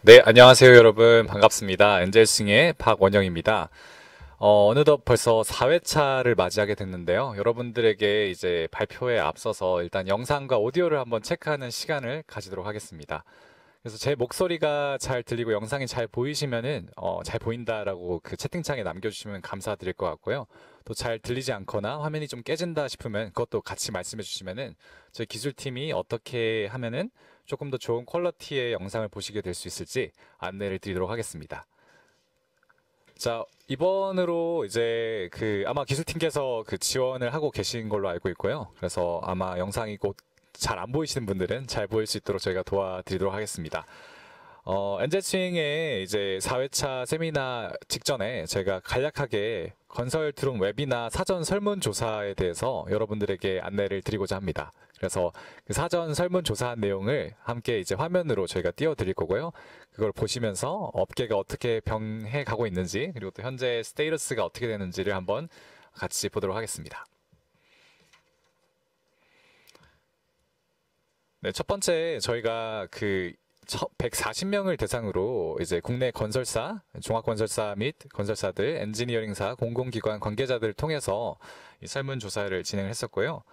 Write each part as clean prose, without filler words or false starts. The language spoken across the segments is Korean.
네, 안녕하세요, 여러분. 반갑습니다. 엔젤스윙의 박원영입니다. 어느덧 벌써 4회차를 맞이하게 됐는데요. 여러분들에게 이제 발표에 앞서서 일단 영상과 오디오를 한번 체크하는 시간을 가지도록 하겠습니다. 그래서 제 목소리가 잘 들리고 영상이 잘 보이시면은 잘 보인다라고 그 채팅창에 남겨주시면 감사드릴 것 같고요. 또 잘 들리지 않거나 화면이 좀 깨진다 싶으면 그것도 같이 말씀해 주시면은 저희 기술팀이 어떻게 하면은 조금 더 좋은 퀄리티의 영상을 보시게 될 수 있을지 안내를 드리도록 하겠습니다. 자, 이번으로 이제 아마 기술팀께서 지원을 하고 계신 걸로 알고 있고요. 그래서 아마 영상이 곧 잘 안 보이시는 분들은 잘 보일 수 있도록 저희가 도와드리도록 하겠습니다. 엔젤스윙의 이제 4회차 세미나 직전에 제가 간략하게 건설 드론 웨비나 사전 설문조사에 대해서 여러분들에게 안내를 드리고자 합니다. 그래서 그 사전 설문조사한 내용을 함께 이제 화면으로 저희가 띄워드릴 거고요. 그걸 보시면서 업계가 어떻게 병해 가고 있는지, 그리고 또 현재 스테이터스가 어떻게 되는지를 한번 같이 보도록 하겠습니다. 네, 첫 번째 저희가 140명을 대상으로 이제 국내 건설사, 종합건설사 및 건설사들, 엔지니어링사, 공공기관 관계자들을 통해서 이 설문조사를 진행을 했었고요.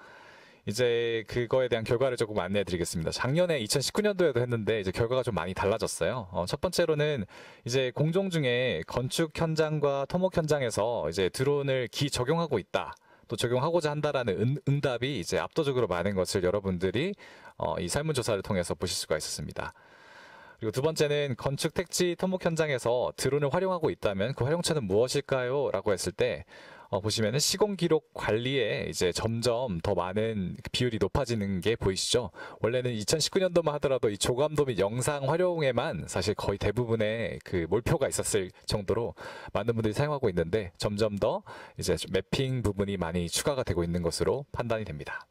이제 그거에 대한 결과를 조금 안내해 드리겠습니다. 작년에 2019년도에도 했는데 이제 결과가 좀 많이 달라졌어요. 첫 번째로는 이제 공종 중에 건축 현장과 토목 현장에서 이제 드론을 적용하고 있다, 또 적용하고자 한다라는 응답이 이제 압도적으로 많은 것을 여러분들이 이 설문조사를 통해서 보실 수가 있었습니다. 그리고 두 번째는 건축 택지 토목 현장에서 드론을 활용하고 있다면 그 활용처는 무엇일까요? 라고 했을 때 보시면은 시공 기록 관리에 이제 점점 더 많은 비율이 높아지는 게 보이시죠? 원래는 2019년도만 하더라도 이 조감도 및 영상 활용에만 사실 거의 대부분의 몰표가 있었을 정도로 많은 분들이 사용하고 있는데 점점 더 이제 매핑 부분이 많이 추가가 되고 있는 것으로 판단이 됩니다.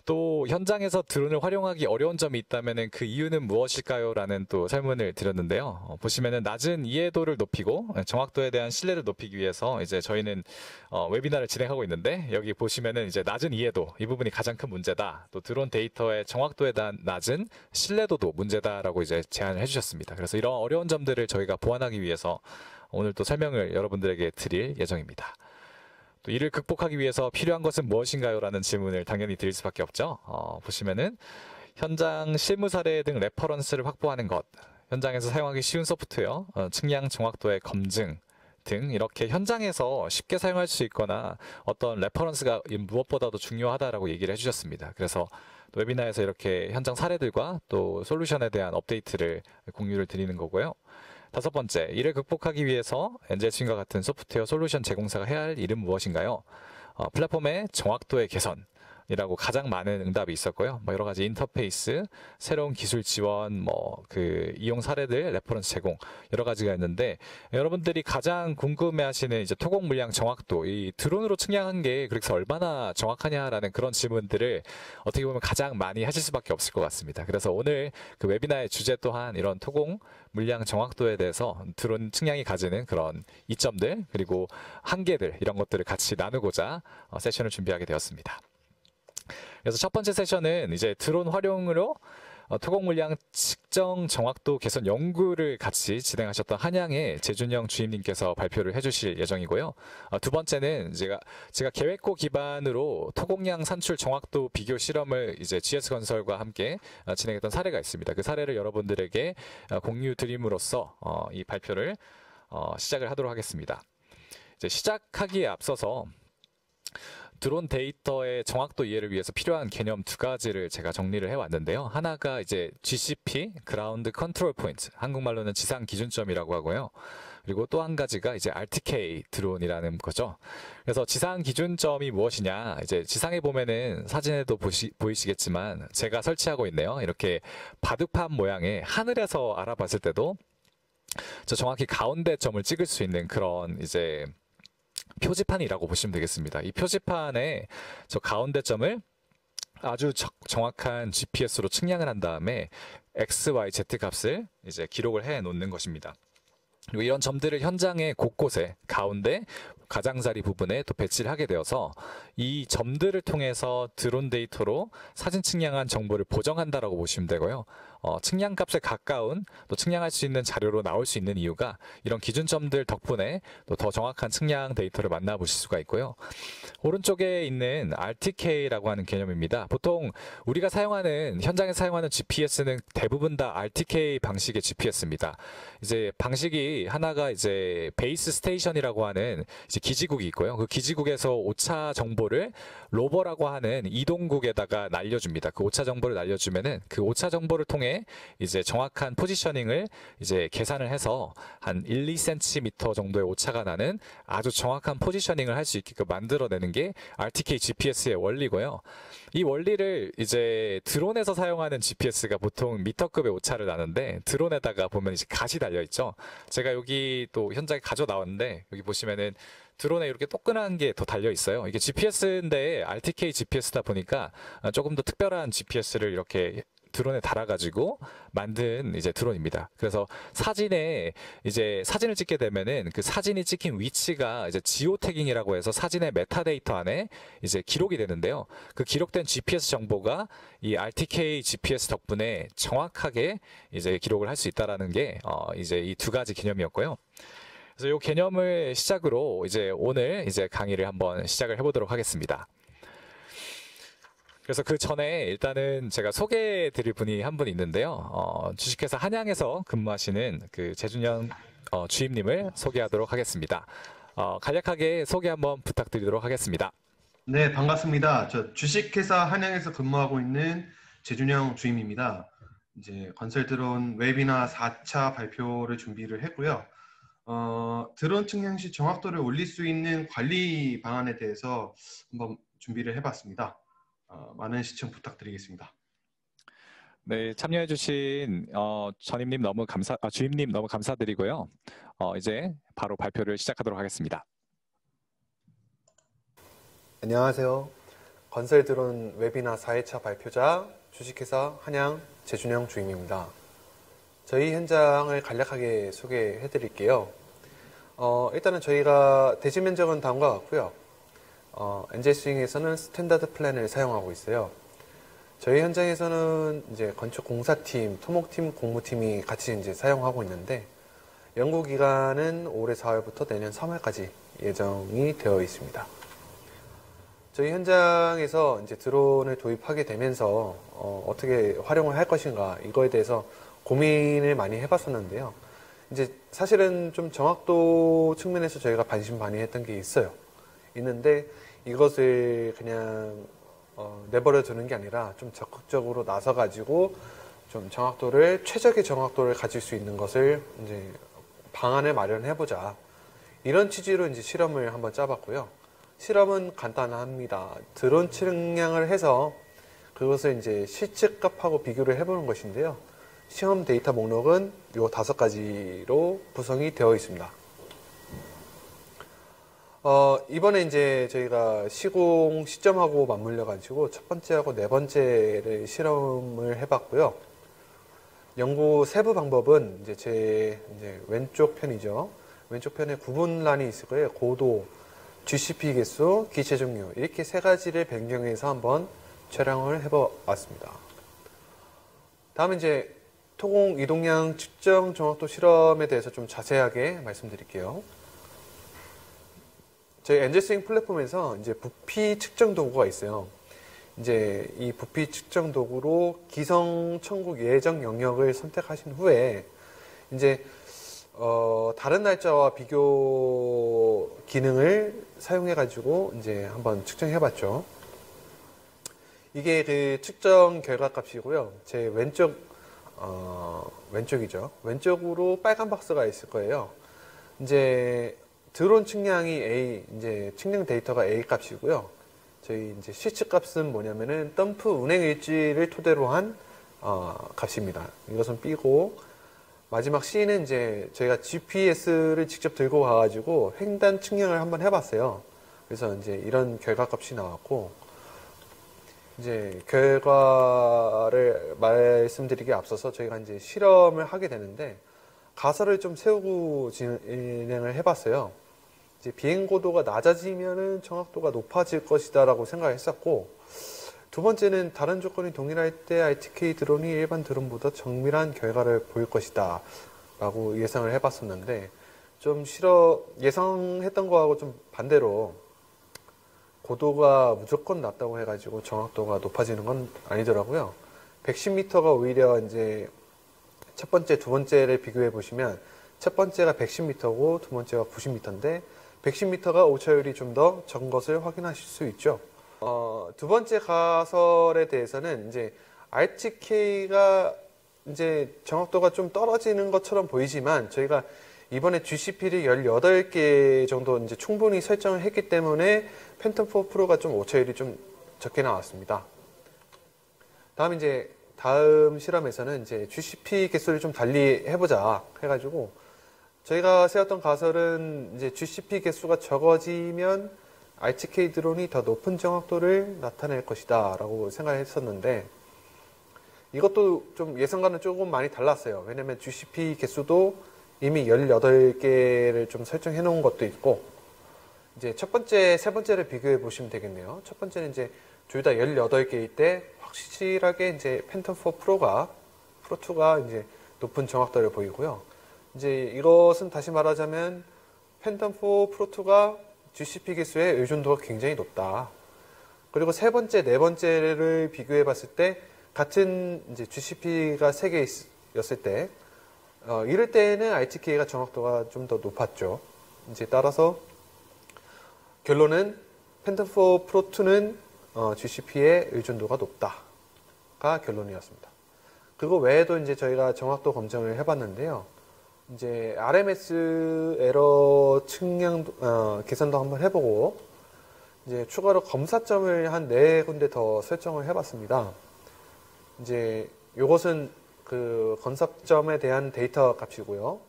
또 현장에서 드론을 활용하기 어려운 점이 있다면 그 이유는 무엇일까요? 라는 또 설문을 드렸는데요. 보시면은 낮은 이해도를 높이고 정확도에 대한 신뢰를 높이기 위해서 이제 저희는 웨비나를 진행하고 있는데, 여기 보시면은 이제 낮은 이해도, 이 부분이 가장 큰 문제다. 또 드론 데이터의 정확도에 대한 낮은 신뢰도도 문제다라고 이제 제안을 해주셨습니다. 그래서 이런 어려운 점들을 저희가 보완하기 위해서 오늘 또 설명을 여러분들에게 드릴 예정입니다. 또 이를 극복하기 위해서 필요한 것은 무엇인가요? 라는 질문을 당연히 드릴 수밖에 없죠. 보시면은 현장 실무 사례 등 레퍼런스를 확보하는 것, 현장에서 사용하기 쉬운 소프트웨어, 측량 정확도의 검증 등 이렇게 현장에서 쉽게 사용할 수 있거나 어떤 레퍼런스가 무엇보다도 중요하다라고 얘기를 해주셨습니다. 그래서 웨비나에서 이렇게 현장 사례들과 또 솔루션에 대한 업데이트를 공유를 드리는 거고요. 다섯 번째, 이를 극복하기 위해서 엔젤스윙과 같은 소프트웨어 솔루션 제공사가 해야 할 일은 무엇인가요? 플랫폼의 정확도의 개선이라고 가장 많은 응답이 있었고요. 여러 가지 인터페이스, 새로운 기술 지원, 이용 사례들, 레퍼런스 제공, 여러 가지가 있는데, 여러분들이 가장 궁금해하시는 이제 토목 물량 정확도, 이 드론으로 측량한 게 그래서 얼마나 정확하냐라는 그런 질문들을 어떻게 보면 가장 많이 하실 수밖에 없을 것 같습니다. 그래서 오늘 웨비나의 주제 또한 이런 토목 물량 정확도에 대해서 드론 측량이 가지는 그런 이점들, 그리고 한계들, 이런 것들을 같이 나누고자 세션을 준비하게 되었습니다. 그래서 첫 번째 세션은 이제 드론 활용으로 토목 물량 측정 정확도 개선 연구를 같이 진행하셨던 한양의 재준영 주임님께서 발표를 해주실 예정이고요. 두 번째는 제가 계획고 기반으로 토목량 산출 정확도 비교 실험을 이제 GS건설과 함께 진행했던 사례가 있습니다. 그 사례를 여러분들에게 공유 드림으로써 이 발표를 시작을 하도록 하겠습니다. 이제 시작하기에 앞서서 드론 데이터의 정확도 이해를 위해서 필요한 개념 두 가지를 제가 정리를 해왔는데요. 하나가 이제 GCP, Ground Control Point, 한국말로는 지상 기준점이라고 하고요. 그리고 또 한 가지가 이제 RTK 드론이라는 거죠. 그래서 지상 기준점이 무엇이냐, 이제 지상에 보면은 사진에도 보이시겠지만 제가 설치하고 있네요. 이렇게 바둑판 모양의, 하늘에서 알아봤을 때도 저 정확히 가운데 점을 찍을 수 있는 그런 이제 표지판이라고 보시면 되겠습니다. 이 표지판에 저 가운데 점을 아주 정확한 GPS로 측량을 한 다음에 X, Y, Z 값을 이제 기록을 해 놓는 것입니다. 그리고 이런 점들을 현장의 곳곳에, 가운데, 가장자리 부분에 또 배치를 하게 되어서 이 점들을 통해서 드론 데이터로 사진 측량한 정보를 보정한다라고 보시면 되고요. 측량값에 가까운 또 측량할 수 있는 자료로 나올 수 있는 이유가 이런 기준점들 덕분에 또 더 정확한 측량 데이터를 만나보실 수가 있고요. 오른쪽에 있는 RTK라고 하는 개념입니다. 보통 우리가 사용하는 현장에 사용하는 GPS는 대부분 다 RTK 방식의 GPS입니다. 이제 방식이 하나가 이제 베이스 스테이션이라고 하는 이제 기지국이 있고요. 그 기지국에서 오차 정보를 로버라고 하는 이동국에다가 날려줍니다. 그 오차 정보를 날려주면은 그 오차 정보를 통해 이제 정확한 포지셔닝을 이제 계산을 해서 한 1, 2cm 정도의 오차가 나는 아주 정확한 포지셔닝을 할 수 있게끔 만들어내는 게 RTK GPS의 원리고요. 이 원리를 이제 드론에서 사용하는 GPS가 보통 미터급의 오차를 나는데 드론에다가 보면 이제 갓이 달려 있죠. 제가 여기 또 현장에 가져 나왔는데 여기 보시면은 드론에 이렇게 또끈한 게 더 달려 있어요. 이게 GPS인데 RTK GPS다 보니까 조금 더 특별한 GPS를 이렇게 드론에 달아가지고 만든 이제 드론입니다. 그래서 사진에 이제 사진을 찍게 되면은 그 사진이 찍힌 위치가 이제 지오 태깅이라고 해서 사진의 메타데이터 안에 이제 기록이 되는데요. 그 기록된 GPS 정보가 이 RTK GPS 덕분에 정확하게 이제 기록을 할 수 있다라는 게 이제 이 두 가지 개념이었고요. 그래서 이 개념을 시작으로 이제 오늘 이제 강의를 한번 시작을 해보도록 하겠습니다. 그래서 그 전에 일단은 제가 소개해 드릴 분이 한 분 있는데요. 주식회사 한양에서 근무하시는 그 재준영 주임님을 소개하도록 하겠습니다. 간략하게 소개 한번 부탁드리도록 하겠습니다. 네, 반갑습니다. 저 주식회사 한양에서 근무하고 있는 재준영 주임입니다. 이제 건설드론 웨비나 4차 발표를 준비를 했고요. 드론 측량 시 정확도를 올릴 수 있는 관리 방안에 대해서 한번 준비를 해봤습니다. 많은 시청 부탁드리겠습니다. 네, 참여해주신 전임님 주임님 너무 감사드리고요. 이제 바로 발표를 시작하도록 하겠습니다. 안녕하세요. 건설드론 웨비나 4회차 발표자 주식회사 한양 재준영 주임입니다. 저희 현장을 간략하게 소개해 드릴게요. 일단은 저희가 대지 면적은 다음과 같고요. 엔젤 스윙에서는 스탠다드 플랜을 사용하고 있어요. 저희 현장에서는 이제 건축 공사팀, 토목팀, 공무팀이 같이 이제 사용하고 있는데 연구 기간은 올해 4월부터 내년 3월까지 예정이 되어 있습니다. 저희 현장에서 이제 드론을 도입하게 되면서 어떻게 활용을 할 것인가 이거에 대해서 고민을 많이 해봤었는데요. 이제 사실은 좀 정확도 측면에서 저희가 반신반의했던 게 있는데 이것을 그냥 내버려 두는 게 아니라 좀 적극적으로 나서 가지고 좀 정확도를 최적의 정확도를 가질 수 있는 것을 이제 방안을 마련해 보자 이런 취지로 이제 실험을 한번 짜봤고요. 실험은 간단합니다. 드론 측량을 해서 그것을 이제 실측값하고 비교를 해보는 것인데요. 시험 데이터 목록은 이 5가지로 구성이 되어 있습니다. 이번에 이제 저희가 시공 시점하고 맞물려 가지고 첫 번째하고 네 번째를 실험을 해봤고요. 연구 세부 방법은 이제 제 왼쪽 편이죠. 왼쪽 편에 구분란이 있을 거예요. 고도, GCP 개수, 기체 종류 이렇게 세 가지를 변경해서 한번 촬영을 해보았습니다. 다음에 이제 토공 이동량 측정 정확도 실험에 대해서 좀 자세하게 말씀드릴게요. 저희 엔젤 스윙 플랫폼에서 이제 부피 측정 도구가 있어요. 이제 이 부피 측정 도구로 기성 천국 예정 영역을 선택하신 후에 이제 다른 날짜와 비교 기능을 사용해 가지고 이제 한번 측정해 봤죠. 이게 그 측정 결과 값이고요. 제 왼쪽이죠. 왼쪽으로 빨간 박스가 있을 거예요. 이제 드론 측량이 A, 이제 측량 데이터가 A 값이고요. 저희 이제 실측 값은 뭐냐면은 덤프 운행 일지를 토대로 한 값입니다. 이것은 B고 마지막 C는 이제 저희가 GPS를 직접 들고 가가지고 횡단 측량을 한번 해봤어요. 그래서 이제 이런 결과값이 나왔고, 이제 결과를 말씀드리기에 앞서서 저희가 이제 실험을 하게 되는데 가설을 좀 세우고 진행을 해봤어요. 이제 비행 고도가 낮아지면은 정확도가 높아질 것이다라고 생각했었고, 두 번째는 다른 조건이 동일할 때 RTK 드론이 일반 드론보다 정밀한 결과를 보일 것이다 라고 예상을 해봤었는데 좀 예상했던 거하고 좀 반대로 고도가 무조건 낮다고 해가지고 정확도가 높아지는 건 아니더라고요. 110m가 오히려 이제 첫 번째, 두 번째를 비교해 보시면 첫 번째가 110m고 두 번째가 90m인데 110m가 오차율이 좀 더 적은 것을 확인하실 수 있죠. 두 번째 가설에 대해서는 이제 RTK가 이제 정확도가 좀 떨어지는 것처럼 보이지만 저희가 이번에 GCP를 18개 정도 이제 충분히 설정을 했기 때문에 팬텀4 프로가 좀 오차율이 좀 적게 나왔습니다. 다음 실험에서는 이제 GCP 개수를 좀 달리 해보자 해가지고 저희가 세웠던 가설은 이제 GCP 개수가 적어지면 RTK 드론이 더 높은 정확도를 나타낼 것이다 라고 생각했었는데 이것도 좀 예상과는 조금 많이 달랐어요. 왜냐면 GCP 개수도 이미 18개를 좀 설정해 놓은 것도 있고 이제 첫 번째, 세 번째를 비교해 보시면 되겠네요. 첫 번째는 이제 둘 다 18개일 때 확실하게 이제 팬텀4 프로2가 이제 높은 정확도를 보이고요. 이제 이것은 다시 말하자면 팬텀4 프로2가 GCP 개수의 의존도가 굉장히 높다. 그리고 세 번째, 네 번째를 비교해 봤을 때 같은 이제 GCP가 3개였을 때 이럴 때는 RTK가 정확도가 좀 더 높았죠. 이제 따라서 결론은 팬텀4 프로2는 GCP의 의존도가 높다가 결론이었습니다. 그거 외에도 이제 저희가 정확도 검증을 해봤는데요. 이제 RMS 에러 측량 계산도 한번 해보고 이제 추가로 검사점을 한 4군데 더 설정을 해봤습니다. 이제 요것은 그 검사점에 대한 데이터 값이고요.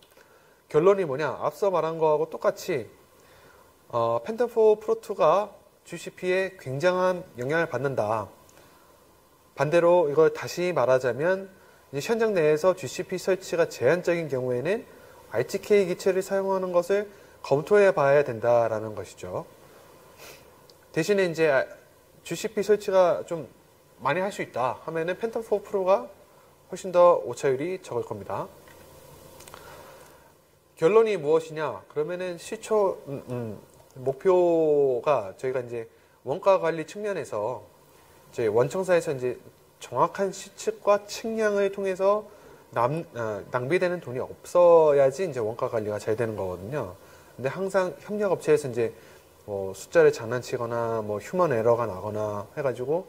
결론이 뭐냐? 앞서 말한 거하고 똑같이 팬텀4 프로2가 GCP에 굉장한 영향을 받는다. 반대로 이걸 다시 말하자면 이제 현장 내에서 GCP 설치가 제한적인 경우에는 RTK 기체를 사용하는 것을 검토해 봐야 된다라는 것이죠. 대신에 이제 GCP 설치가 좀 많이 할 수 있다 하면은 팬텀4 프로가 훨씬 더 오차율이 적을 겁니다. 결론이 무엇이냐? 그러면은 시초 목표가 저희가 이제 원가 관리 측면에서 저희 원청사에서 이제 정확한 시측과 측량을 통해서 낭비되는 돈이 없어야지 이제 원가 관리가 잘 되는 거거든요. 근데 항상 협력업체에서 이제 뭐 숫자를 장난치거나 뭐 휴먼 에러가 나거나 해가지고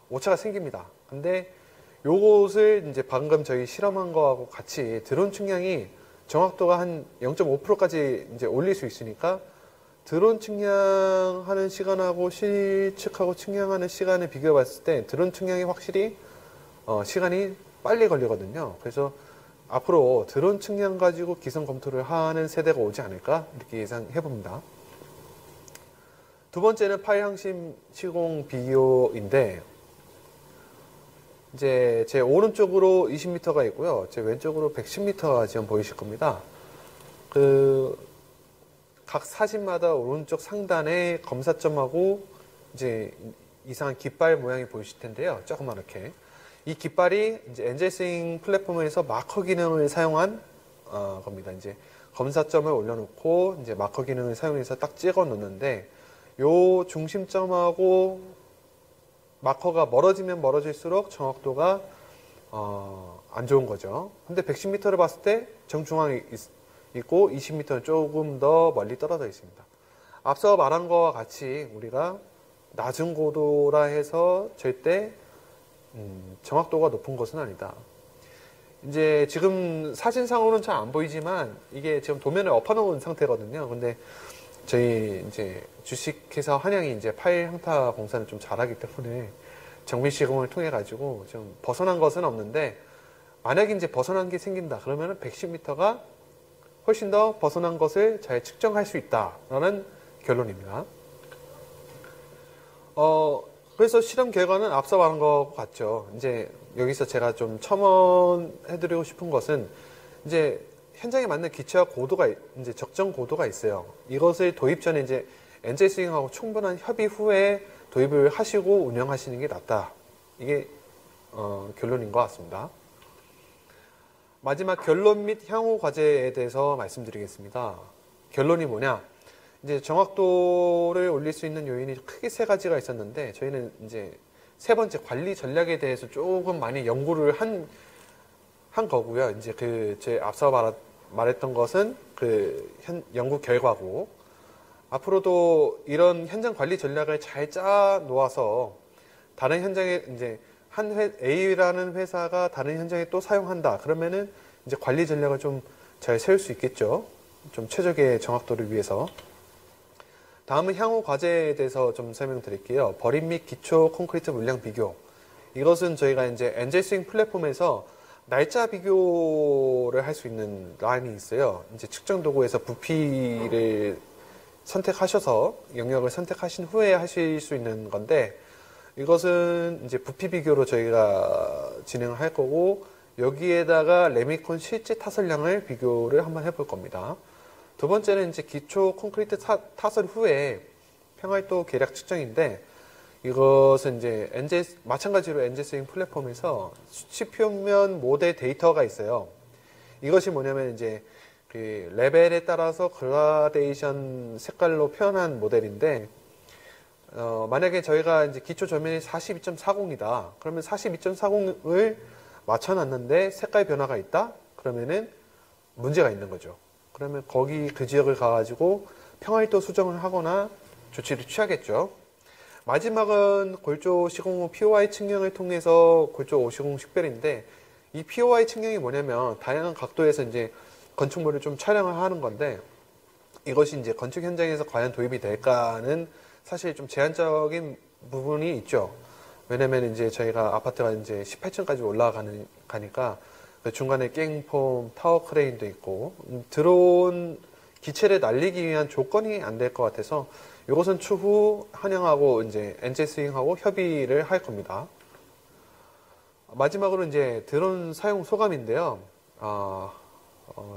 오차가 생깁니다. 근데 요것을 이제 방금 저희 실험한 거하고 같이 드론 측량이 정확도가 한 0.5%까지 이제 올릴 수 있으니까 드론 측량하는 시간하고 실측하고 측량하는 시간을 비교해 봤을 때 드론 측량이 확실히 시간이 빨리 걸리거든요. 그래서 앞으로 드론 측량 가지고 기성 검토를 하는 세대가 오지 않을까 이렇게 예상해 봅니다. 두 번째는 파일 항심 시공 비교인데 이제 제 오른쪽으로 20m가 있고요. 제 왼쪽으로 110m가 지금 보이실 겁니다. 각 사진마다 오른쪽 상단에 검사점하고 이제 이상한 깃발 모양이 보이실 텐데요. 조그맣게. 이 깃발이 이제 엔젤스윙 플랫폼에서 마커 기능을 사용한 겁니다. 이제 검사점을 올려놓고 이제 마커 기능을 사용해서 딱 찍어 놓는데 요 중심점하고 마커가 멀어지면 멀어질수록 정확도가 안 좋은 거죠. 근데 110m를 봤을 때 정중앙에 있고 20m는 조금 더 멀리 떨어져 있습니다. 앞서 말한 거와 같이 우리가 낮은 고도라 해서 절대 정확도가 높은 것은 아니다. 이제 지금 사진상으로는 잘 안 보이지만 이게 지금 도면에 엎어놓은 상태거든요. 근데 저희 이제 주식회사 한양이 이제 파일 향타 공사를 좀 잘하기 때문에 정밀 시공을 통해 가지고 좀 벗어난 것은 없는데 만약에 이제 벗어난 게 생긴다 그러면은 110m가 훨씬 더 벗어난 것을 잘 측정할 수 있다라는 결론입니다. 그래서 실험 결과는 앞서 말한 것 같죠. 이제 여기서 제가 좀 첨언해드리고 싶은 것은 이제 현장에 맞는 기체와 고도가 이제 적정 고도가 있어요. 이것을 도입 전에 이제 엔젤 스윙하고 충분한 협의 후에 도입을 하시고 운영하시는 게 낫다. 이게 결론인 것 같습니다. 마지막 결론 및 향후 과제에 대해서 말씀드리겠습니다. 결론이 뭐냐? 이제 정확도를 올릴 수 있는 요인이 크게 세 가지가 있었는데 저희는 이제 세 번째 관리 전략에 대해서 조금 많이 연구를 한 거고요. 이제 제 앞서 말했던 것은 연구 결과고 앞으로도 이런 현장 관리 전략을 잘 짜 놓아서 다른 현장에 이제 A라는 회사가 다른 현장에 또 사용한다. 그러면은 이제 관리 전략을 좀 잘 세울 수 있겠죠. 좀 최적의 정확도를 위해서. 다음은 향후 과제에 대해서 좀 설명드릴게요. 버림 및 기초 콘크리트 물량 비교. 이것은 저희가 이제 엔젤스윙 플랫폼에서 날짜 비교를 할 수 있는 라인이 있어요. 이제 측정 도구에서 부피를 선택하셔서 영역을 선택하신 후에 하실 수 있는 건데 이것은 이제 부피 비교로 저희가 진행을 할 거고 여기에다가 레미콘 실제 타설량을 비교를 한번 해볼 겁니다. 두 번째는 이제 기초 콘크리트 타설 후에 평활도 계략 측정인데 이것은 이제 마찬가지로 엔젤스윙 플랫폼에서 수치평면 모델 데이터가 있어요. 이것이 뭐냐면 이제 그 레벨에 따라서 그라데이션 색깔로 표현한 모델인데 만약에 저희가 이제 기초 저면이 42.40이다. 그러면 42.40을 맞춰놨는데 색깔 변화가 있다? 그러면은 문제가 있는 거죠. 그러면 그 지역을 가가지고 평활도 수정을 하거나 조치를 취하겠죠. 마지막은 골조 시공 후 POI 측량을 통해서 골조 오시공 식별인데 이 POI 측량이 뭐냐면 다양한 각도에서 이제 건축물을 좀 촬영을 하는 건데 이것이 이제 건축 현장에서 과연 도입이 될까는 사실 좀 제한적인 부분이 있죠. 왜냐면 이제 저희가 아파트가 이제 18층까지 올라가니까 그 중간에 깽폼, 타워 크레인도 있고 드론 기체를 날리기 위한 조건이 안 될 것 같아서 이것은 추후 한양하고 이제 엔젤스윙하고 협의를 할 겁니다. 마지막으로 이제 드론 사용 소감인데요.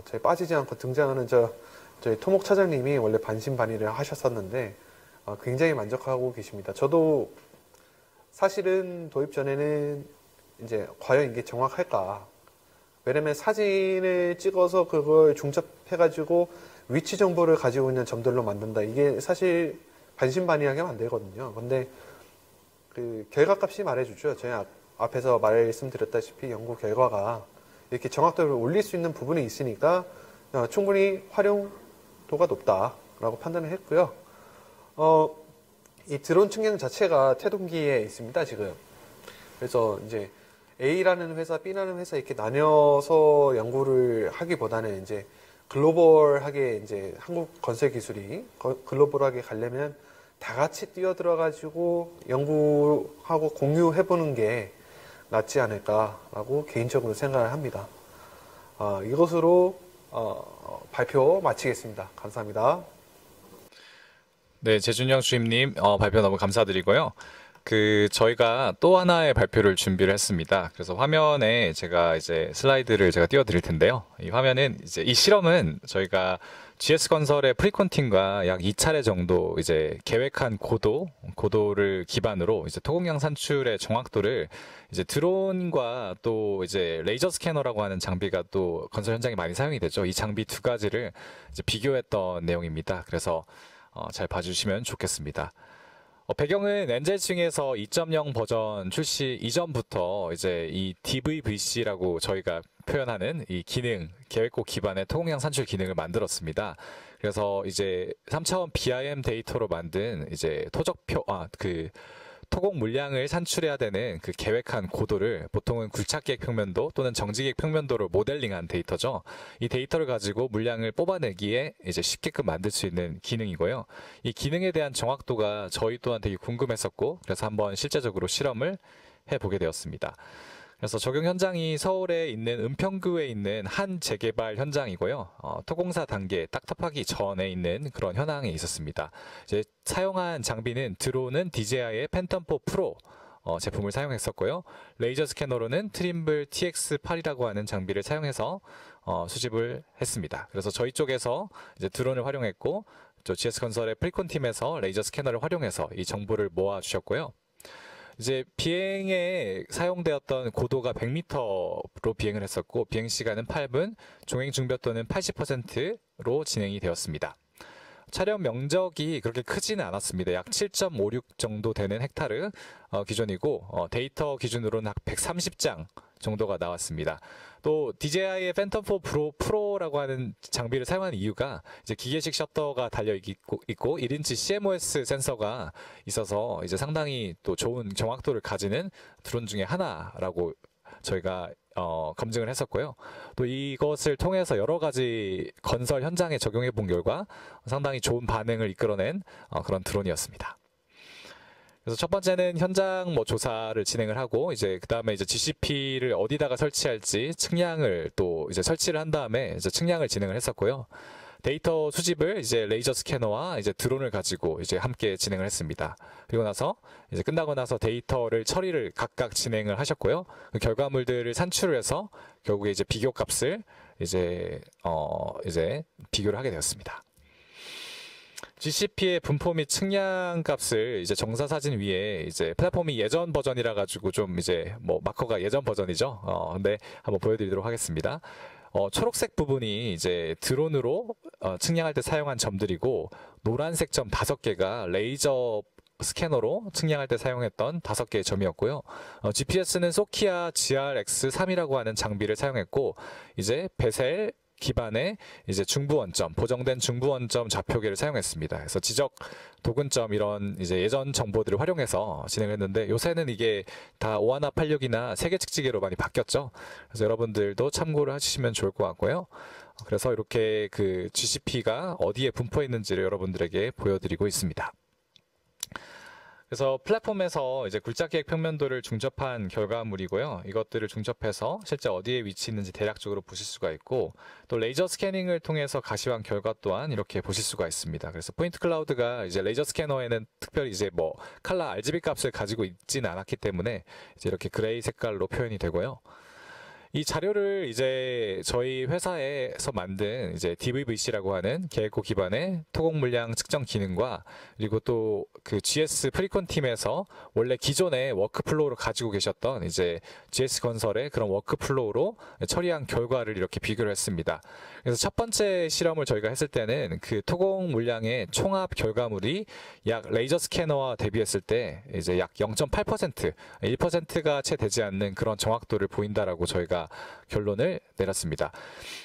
저희 빠지지 않고 등장하는 저희 토목 차장님이 원래 반신반의를 하셨었는데 굉장히 만족하고 계십니다. 저도 사실은 도입 전에는 이제 과연 이게 정확할까? 왜냐면 사진을 찍어서 그걸 중첩해가지고 위치 정보를 가지고 있는 점들로 만든다. 이게 사실 반신반의하게 만들거든요. 근데 그 결과값이 말해주죠. 저희 앞에서 말씀드렸다시피 연구 결과가 이렇게 정확도를 올릴 수 있는 부분이 있으니까 충분히 활용도가 높다라고 판단을 했고요. 이 드론 측량 자체가 태동기에 있습니다, 지금. 그래서 이제 A라는 회사, B라는 회사 이렇게 나뉘어서 연구를 하기보다는 이제 글로벌하게 이제 한국 건설 기술이 글로벌하게 가려면 다 같이 뛰어들어가지고 연구하고 공유해보는 게 낫지 않을까라고 개인적으로 생각을 합니다. 이것으로 발표 마치겠습니다. 감사합니다. 네, 재준영 주임님 발표 너무 감사드리고요. 저희가 또 하나의 발표를 준비를 했습니다. 그래서 화면에 제가 이제 슬라이드를 제가 띄워드릴 텐데요. 이 화면은 이제 이 실험은 저희가 GS건설의 프리콘팅과 약 2차례 정도 이제 계획한 고도를 기반으로 이제 토공량 산출의 정확도를 이제 드론과 또 이제 레이저 스캐너라고 하는 장비가 또 건설 현장에 많이 사용이 되죠. 이 장비 두 가지를 이제 비교했던 내용입니다. 그래서 잘 봐주시면 좋겠습니다. 배경은 엔젤스윙에서 2.0 버전 출시 이전부터 이제 이 DVVC라고 저희가 표현하는 이 기능, 계획고 기반의 토공량 산출 기능을 만들었습니다. 그래서 이제 3차원 BIM 데이터로 만든 이제 토공 물량을 산출해야 되는 그 계획한 고도를 보통은 굴착계획 평면도 또는 정지계획 평면도로 모델링한 데이터죠. 이 데이터를 가지고 물량을 뽑아내기에 이제 쉽게끔 만들 수 있는 기능이고요. 이 기능에 대한 정확도가 저희 또한 되게 궁금했었고 그래서 한번 실제적으로 실험을 해보게 되었습니다. 그래서 적용 현장이 서울에 있는 은평구에 있는 한 재개발 현장이고요. 토공사 단계 딱 접하기 전에 있는 그런 현황에 있었습니다. 이제 사용한 장비는 드론은 DJI의 팬텀4 프로 제품을 사용했었고요. 레이저 스캐너로는 트림블 TX8이라고 하는 장비를 사용해서 수집을 했습니다. 그래서 저희 쪽에서 이제 드론을 활용했고 GS건설의 프리콘 팀에서 레이저 스캐너를 활용해서 이 정보를 모아 주셨고요. 이제 비행에 사용되었던 고도가 100m로 비행을 했었고 비행 시간은 8분, 종행 중벽도는 80%로 진행이 되었습니다. 촬영 면적이 그렇게 크지는 않았습니다. 약 7.56 정도 되는 헥타르 기준이고 데이터 기준으로는 약 130장 정도가 나왔습니다. 또 DJI의 팬텀4 프로라고 하는 장비를 사용하는 이유가 이제 기계식 셔터가 달려 있고 1인치 CMOS 센서가 있어서 이제 상당히 또 좋은 정확도를 가지는 드론 중에 하나라고 저희가 검증을 했었고요. 또 이것을 통해서 여러 가지 건설 현장에 적용해 본 결과 상당히 좋은 반응을 이끌어낸 그런 드론이었습니다. 그래서 첫 번째는 현장 조사를 진행을 하고 이제 그다음에 이제 GCP를 어디다가 설치할지 측량을 또 이제 설치를 한 다음에 이제 측량을 진행을 했었고요. 데이터 수집을 이제 레이저 스캐너와 이제 드론을 가지고 이제 함께 진행을 했습니다. 그리고 나서 이제 끝나고 나서 데이터를 처리를 각각 진행을 하셨고요. 그 결과물들을 산출을 해서 결국에 이제 비교 값을 이제 비교를 하게 되었습니다. GCP의 분포 및 측량 값을 이제 정사 사진 위에 이제 플랫폼이 예전 버전이라 가지고 좀 이제 마커가 예전 버전이죠. 근데 한번 보여드리도록 하겠습니다. 초록색 부분이 이제 드론으로 측량할 때 사용한 점들이고 노란색 점 5개가 레이저 스캐너로 측량할 때 사용했던 5개의 점이었고요. GPS는 소키아 GRX3이라고 하는 장비를 사용했고 이제 베셀 기반의 이제 중부 원점, 보정된 중부 원점 좌표계를 사용했습니다. 그래서 지적, 도근점 이런 이제 예전 정보들을 활용해서 진행했는데 요새는 이게 다 5186이나 세계 측지계로 많이 바뀌었죠. 그래서 여러분들도 참고를 하시면 좋을 것 같고요. 그래서 이렇게 그 GCP가 어디에 분포해 있는지를 여러분들에게 보여드리고 있습니다. 그래서 플랫폼에서 이제 굴착기획 평면도를 중접한 결과물이고요. 이것들을 중접해서 실제 어디에 위치 있는지 대략적으로 보실 수가 있고 또 레이저 스캐닝을 통해서 가시화한 결과 또한 이렇게 보실 수가 있습니다. 그래서 포인트 클라우드가 이제 레이저 스캐너에는 특별히 이제 칼라 RGB 값을 가지고 있지는 않았기 때문에 이제 이렇게 그레이 색깔로 표현이 되고요. 이 자료를 이제 저희 회사에서 만든 이제 DVVC라고 하는 계획고 기반의 토공 물량 측정 기능과 그리고 또 그 GS 프리콘 팀에서 원래 기존의 워크플로우를 가지고 계셨던 이제 GS 건설의 그런 워크플로우로 처리한 결과를 이렇게 비교를 했습니다. 그래서 첫 번째 실험을 저희가 했을 때는 그 토공 물량의 총합 결과물이 약 레이저 스캐너와 대비했을 때 이제 약 0.8%, 1%가 채 되지 않는 그런 정확도를 보인다라고 저희가 결론을 내렸습니다.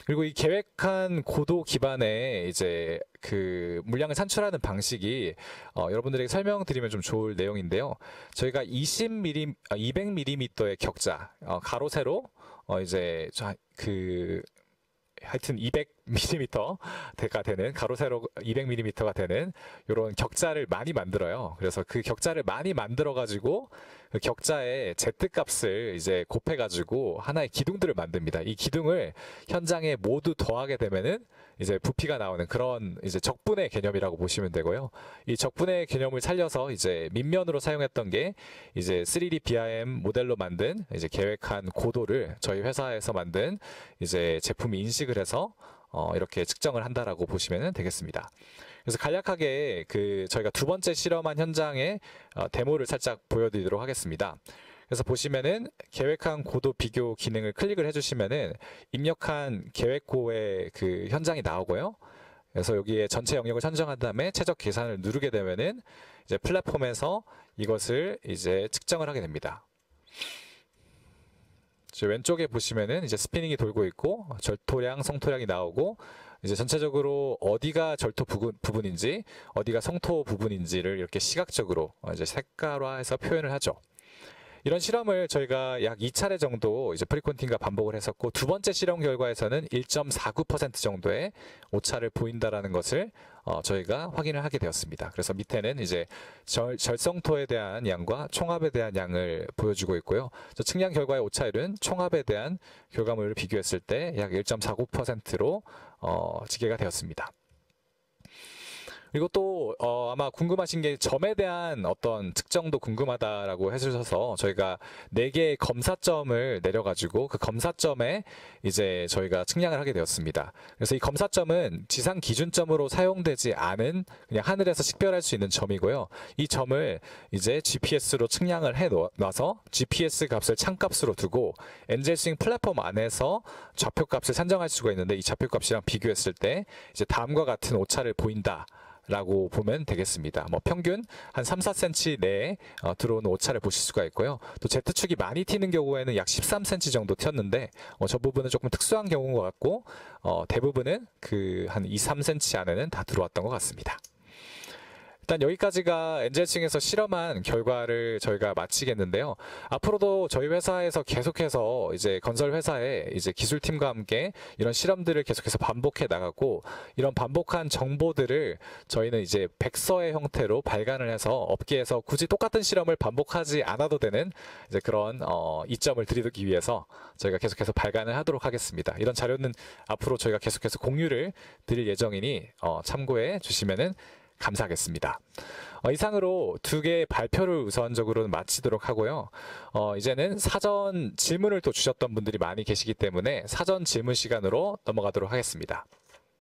그리고 이 계획한 고도 기반의 이제 그 물량을 산출하는 방식이 여러분들에게 설명드리면 좀 좋을 내용인데요. 저희가 200mm의 격자, 가로 세로 이제 하여튼 200mm가 되는 가로 세로 200mm가 되는 이런 격자를 많이 만들어요. 그래서 그 격자를 많이 만들어 가지고 그 격자의 Z값을 이제 곱해 가지고 하나의 기둥들을 만듭니다. 이 기둥을 현장에 모두 더하게 되면은 이제 부피가 나오는 그런 이제 적분의 개념이라고 보시면 되고요. 이 적분의 개념을 살려서 이제 밑면으로 사용했던 게 이제 3D BIM 모델로 만든 이제 계획한 고도를 저희 회사에서 만든 이제 제품이 인식을 해서 이렇게 측정을 한다라고 보시면 되겠습니다. 그래서 간략하게 저희가 두 번째 실험한 현장의 데모를 살짝 보여드리도록 하겠습니다. 그래서 보시면은 계획한 고도 비교 기능을 클릭을 해주시면은 입력한 계획고의 그 현장이 나오고요. 그래서 여기에 전체 영역을 선정한 다음에 최적 계산을 누르게 되면은 이제 플랫폼에서 이것을 이제 측정을 하게 됩니다. 왼쪽에 보시면은 이제 스피닝이 돌고 있고 절토량, 성토량이 나오고 이제 전체적으로 어디가 절토 부분인지 어디가 성토 부분인지를 이렇게 시각적으로 이제 색깔화해서 표현을 하죠. 이런 실험을 저희가 약 2차례 정도 이제 프리콘팅과 반복을 했었고 두 번째 실험 결과에서는 1.49% 정도의 오차를 보인다라는 것을 저희가 확인을 하게 되었습니다. 그래서 밑에는 이제 절성토에 대한 양과 총합에 대한 양을 보여주고 있고요. 측량 결과의 오차율은 총합에 대한 결과물을 비교했을 때 약 1.49%로 집계가 되었습니다. 그리고 또 아마 궁금하신 게 점에 대한 어떤 특정도 궁금하다라고 해주셔서 저희가 4개의 검사점을 내려가지고 그 검사점에 이제 저희가 측량을 하게 되었습니다. 그래서 이 검사점은 지상 기준점으로 사용되지 않은 그냥 하늘에서 식별할 수 있는 점이고요. 이 점을 이제 GPS로 측량을 해 놔서 GPS 값을 참값으로 두고 엔젤 스윙 플랫폼 안에서 좌표 값을 산정할 수가 있는데 이 좌표 값이랑 비교했을 때 이제 다음과 같은 오차를 보인다. 라고 보면 되겠습니다. 뭐 평균 한 3, 4cm 내에 들어오는 오차를 보실 수가 있고요. 또 Z축이 많이 튀는 경우에는 약 13cm 정도 튀었는데 저 부분은 조금 특수한 경우인 것 같고 대부분은 그 한 2, 3cm 안에는 다 들어왔던 것 같습니다. 일단 여기까지가 엔젤스윙에서 실험한 결과를 저희가 마치겠는데요. 앞으로도 저희 회사에서 계속해서 이제 건설 회사의 이제 기술팀과 함께 이런 실험들을 계속해서 반복해 나가고 이런 반복한 정보들을 저희는 이제 백서의 형태로 발간을 해서 업계에서 굳이 똑같은 실험을 반복하지 않아도 되는 이제 그런 이점을 드리기 위해서 저희가 계속해서 발간을 하도록 하겠습니다. 이런 자료는 앞으로 저희가 계속해서 공유를 드릴 예정이니 참고해 주시면은 감사하겠습니다. 이상으로 2개의 발표를 우선적으로는 마치도록 하고요. 이제는 사전 질문을 또 주셨던 분들이 많이 계시기 때문에 사전 질문 시간으로 넘어가도록 하겠습니다.